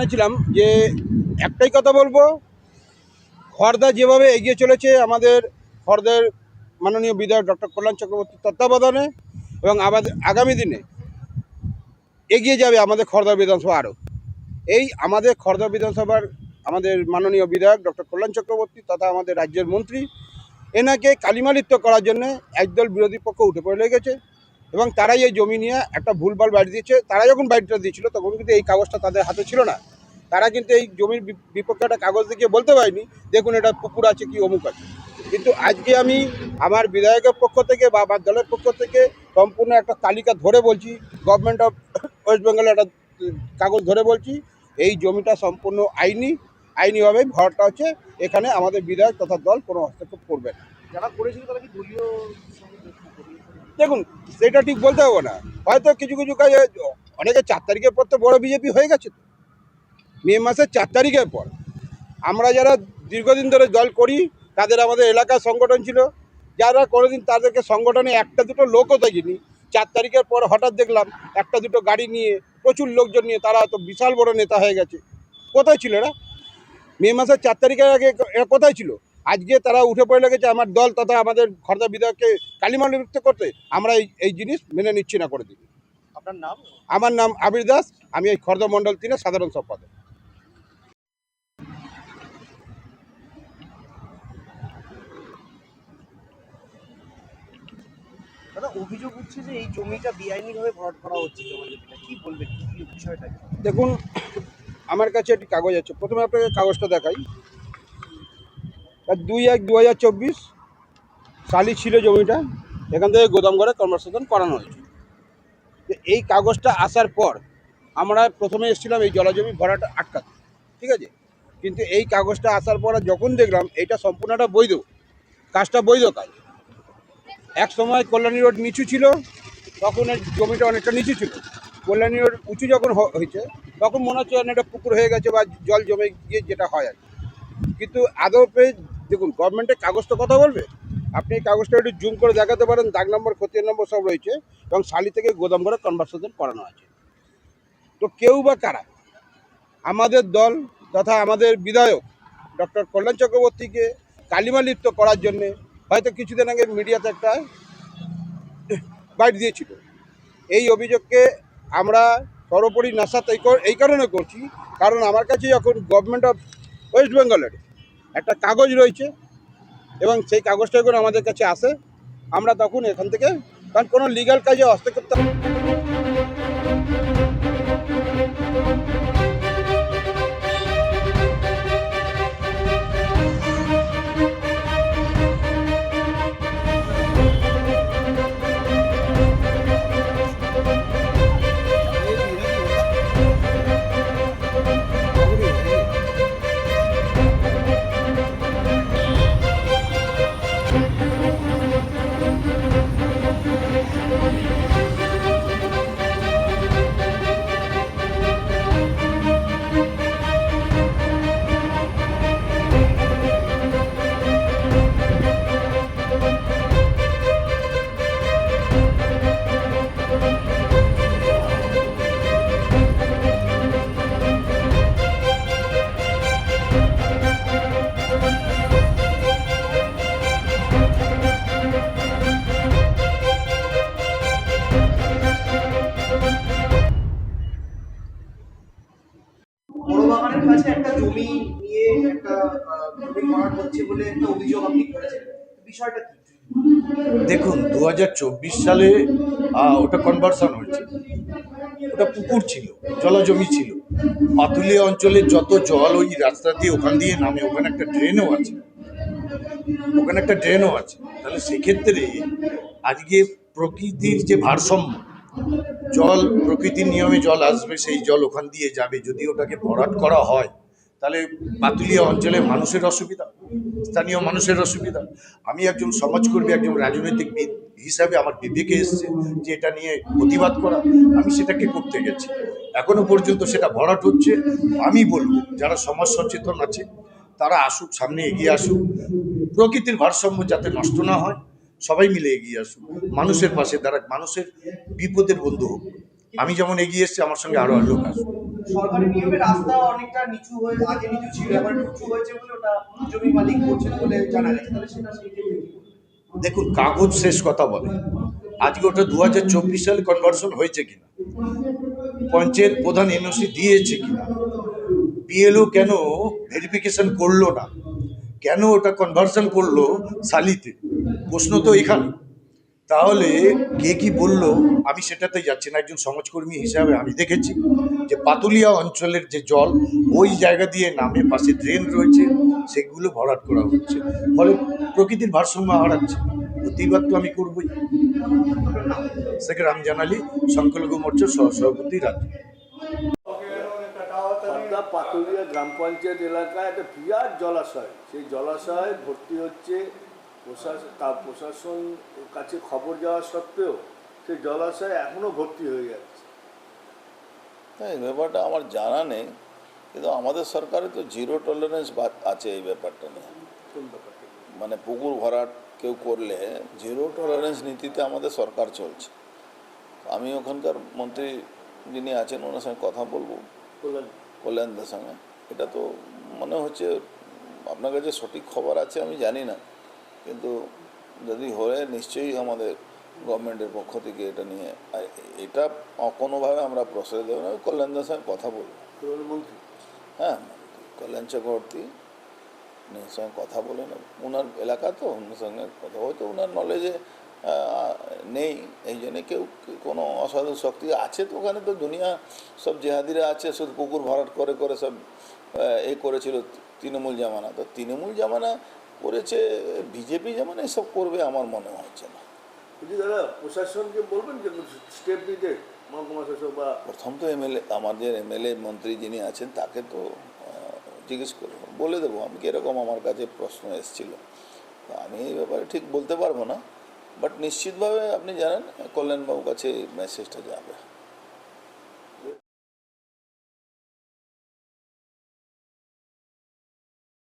জানিয়েছিলাম যে একটাই কথা বলবো, খড়দা যেভাবে এগিয়ে চলেছে আমাদের খড়দের মাননীয় বিধায়ক ডক্টর কল্যাণ চক্রবর্তীর তত্ত্বাবধানে, এবং আমাদের আগামী দিনে এগিয়ে যাবে আমাদের খড়দা বিধানসভা আরও। এই আমাদের খড়দা বিধানসভার আমাদের মাননীয় বিধায়ক ডক্টর কল্যাণ চক্রবর্তী তথা আমাদের রাজ্যের মন্ত্রী, এনাকে কালিমালিপ্ত করার জন্য একদল বিরোধী পক্ষ উঠে পড়ে লেগেছে এবং তারাই এই জমি নিয়ে একটা ভুলভাল বাড়ি দিয়েছে। তারা যখন বাড়িটা দিয়েছিল তখন কিন্তু এই কাগজটা তাদের হাতে ছিল না। তারা কিন্তু এই জমির বিপক্ষে একটা কাগজ দেখিয়ে বলতে পারেনি দেখুন এটা পুকুর আছে কি অমুক আছে। কিন্তু আজকে আমি আমার বিধায়কের পক্ষ থেকে বা আমার দলের পক্ষ থেকে সম্পূর্ণ একটা তালিকা ধরে বলছি, গভর্নমেন্ট অফ ওয়েস্ট বেঙ্গলের একটা কাগজ ধরে বলছি, এই জমিটা সম্পূর্ণ আইনিভাবে ঘরটা হচ্ছে, এখানে আমাদের বিধায়ক তথা দল কোনো হস্তক্ষেপ করবে না। যারা করেছিল তারা কি দলীয়? দেখুন সেটা ঠিক বলতে হবে না, হয়তো কিছু কিছু কাজে অনেকে 4 তারিখের পর তো বড় বিজেপি হয়ে গেছে। মে মাসের 4 তারিখের পর আমরা যারা দীর্ঘদিন ধরে দল করি তাদের আমাদের এলাকার সংগঠন ছিল, যারা কোনোদিন তাদেরকে সংগঠনে একটা দুটো লোকও দেখিনি। 4 তারিখের পর হঠাৎ দেখলাম একটা দুটো গাড়ি নিয়ে প্রচুর লোকজন নিয়ে তারা তো বিশাল বড় নেতা হয়ে গেছে। কোথায় ছিল এরা মে মাসের 4 তারিখের আগে? এরা কোথায় ছিল? আজকে তারা উঠে পড়ে লেগেছে আমার দল তথা আমাদের খড়দা বিধায়ককে কালিমালিপ্ত করতে। আমরা এই জিনিস মেনে নিচ্ছি না করে দিই। আপনার নাম? আমার নাম আবির দাস, আমি এই খড়দা মণ্ডল 3-এর সাধারণ সম্পাদক। দাদা, অভিযোগ উঠছে যে এই জমিটা বেআইনিভাবে ভরাট করা হচ্ছে। জমিটা কি বলবেন, কি বিষয়টা? দেখুন আমার কাছে একটি কাগজ আছে, প্রথমে আপনাকে কাগজটা দেখাই। 2/1/2024 সালি ছিল জমিটা, এখান থেকে গোদামঘরে কনভার্সেশন করানো হয়েছে। এই কাগজটা আসার পর আমরা প্রথমে এসেছিলাম এই জলাজমি ভরাটা আটকাতে, ঠিক আছে। কিন্তু এই কাগজটা আসার পর যখন দেখলাম এটা সম্পূর্ণটা বৈধ, কাজটা বৈধ কাজ। এক সময় কল্যাণী রোড নিচু ছিল, তখন এই জমিটা অনেকটা নিচু ছিল। কল্যাণী রোড উঁচু যখন হয়েছে তখন মনে হচ্ছে অনেকটা পুকুর হয়ে গেছে বা জল জমে গিয়ে যেটা হয় আর কি। কিন্তু আদৌ দেখুন গভর্নমেন্টের কাগজ তো কথা বলবে। আপনি এই কাগজটা একটু জুম করে দেখাতে পারেন, দাগ নম্বর খতিয়ান নম্বর সব রয়েছে এবং সালি থেকে গোদামঘরে কনভার্সেশন করানো আছে। তো কেউ বা কারা আমাদের দল তথা আমাদের বিধায়ক ডক্টর কল্যাণ চক্রবর্তীকে কালিমালিপ্ত করার জন্যে হয়তো কিছুদিন আগে মিডিয়াতে একটা বাইট দিয়েছিল। এই অভিযোগকে আমরা সর্বোপরি নাশাত এই কারণে করছি, কারণ আমার কাছে যখন গভর্নমেন্ট অফ ওয়েস্ট বেঙ্গলের একটা কাগজ রয়েছে এবং সেই কাগজটা যখন আমাদের কাছে আসে আমরা তখন এখান থেকে, কারণ কোনো লিগ্যাল কাজে হস্তক্ষেপ বড়বাগানের কাছে একটা জমি নিয়ে একটা জমি ভরাট হচ্ছে বলে একটা অভিযোগ আপনি করেছেন, বিষয়টা কি? দেখুন 2024 সালে ওটা কনভার্সন হয়েছে। ওটা পুকুর ছিল, জলাজমি ছিল। পাতুলিয়া অঞ্চলের যত জল ওই রাস্তা দিয়ে ওখান দিয়ে নামে, ওখানে একটা ড্রেনও আছে। তাহলে সেক্ষেত্রে আজকে প্রকৃতির যে ভারসাম্য, জল প্রকৃতির নিয়মে জল আসবে, সেই জল ওখান দিয়ে যাবে। যদি ওটাকে ভরাট করা হয় তাহলে পাতুলিয়া অঞ্চলে মানুষের অসুবিধা, স্থানীয় মানুষের অসুবিধা। আমি একজন সমাজকর্মী, একজন রাজনৈতিকবিদ হিসাবে আমার বিবেকে এসছে যে এটা নিয়ে প্রতিবাদ করা, আমি সেটাকে করতে গেছি। এখনো পর্যন্ত সেটা ভরাট হচ্ছে। আমি বলবো যারা সমাজ সচেতন আছে তারা আসুক, সামনে এগিয়ে আসুক। প্রকৃতির ভারসাম্য যাতে নষ্ট না হয়, সবাই মিলে এগিয়ে আসুক, মানুষের পাশে দাঁড়াক, মানুষের বিপদের বন্ধু হোক। আমি যেমন এগিয়ে এসেছি আমার সঙ্গে আরো লোক আসবে। সরকারি নিয়মে রাস্তা অনেকটা নিচু হয়ে আগে নিচু ছিল, এবার একটু উঁচু হয়েছে বলে ওটা জমি মালিক করছেন বলে জানা গেছে। তাহলে সেটা সেই ক্ষেত্রে কি বলবেন? দেখুন, কাগজ শেষ কথা বলে। আজকে ওটা 2024 সালে কনভার্সন হয়েছে কিনা, পঞ্চায়েত প্রধান এনওসি দিয়েছে কিনা, বিএলও কেন ভেরিফিকেশন করলো না, কেন ওটা কনভার্সন করলো সালিতে, প্রশ্ন তো এখানে। তাহলে কে কি বললো আমি সেটাতে যাচ্ছি না। একজন সমাজকর্মী হিসাবে আমি দেখেছি যে পাতুলিয়া অঞ্চলের যে জল ওই জায়গা দিয়ে নামে, পাশে ড্রেন রয়েছে, সেগুলো ভরাট করা হচ্ছে, ফলে প্রকৃতির ভারসাম্য হারাচ্ছে। প্রতিবাদ তো আমি করবই। শেখ রামজান আলী, সংখ্যালঘু মোর্চার সহসভাপতি, রাজ্য। খর্দা পাতুলিয়া গ্রাম পঞ্চায়েত এলাকায় একটা বিরাট জলাশয়, সেই জলাশয় ভর্তি হচ্ছে। প্রশাসন কাছে খবর যাওয়া সত্ত্বেও সেই জলাশয় এখনো ভর্তি হয়ে যাচ্ছে। হ্যাঁ, এই ব্যাপারটা আমার জানা নেই, কিন্তু আমাদের সরকারে তো জিরো টলারেন্স আছে এই ব্যাপারটা নিয়ে। কোন ব্যাপারটা? মানে পুকুর ভরাট কেউ করলে জিরো টলারেন্স নীতিতে আমাদের সরকার চলছে। আমি ওখানকার মন্ত্রী যিনি আছেন ওনার সঙ্গে কথা বলবো, বললেন কল্যাণদের সঙ্গে। এটা তো মনে হচ্ছে, আপনার কাছে সঠিক খবর আছে আমি জানি না, কিন্তু যদি হয় নিশ্চয়ই আমাদের গভর্নমেন্টের পক্ষ থেকে এটা নিয়ে এটা কোনোভাবে আমরা প্রশ্রয় দেবো না। কল্যাণদের সঙ্গে কথা বলবো। প্রধানমন্ত্রী হ্যাঁ, কল্যাণ চক্রবর্তী ওনার সঙ্গে কথা বলে না, ওনার এলাকা তো, ওনার সঙ্গে কথা হয়তো ওনার নলেজে নেই, এই জন্যে কেউ কোনো অসাধু শক্তি আছে তো ওখানে। তো দুনিয়া সব জেহাদিরা আছে, শুধু পুকুর ভরাট করে করে সব এই করেছিল তৃণমূল জামানা। তো তৃণমূল জামানা করেছে, বিজেপি জামানা এসব করবে আমার মনে হচ্ছে না। বলছি দাদা, প্রশাসনকে বলবেন যে স্টেপ নিতে, মহকুমা শাসক বা প্রথম তো এমএলএ, আমাদের এমএলএ মন্ত্রী যিনি আছেন তাকে তো জিজ্ঞেস করবো, বলে দেবো আমি কীরকম, আমার কাছে প্রশ্ন এসেছিল। তো আমি এই ব্যাপারে ঠিক বলতে পারবো না, বাট নিশ্চিতভাবে আপনি জানেন কল্যাণবাবুর কাছে মেসেজটা যাবে।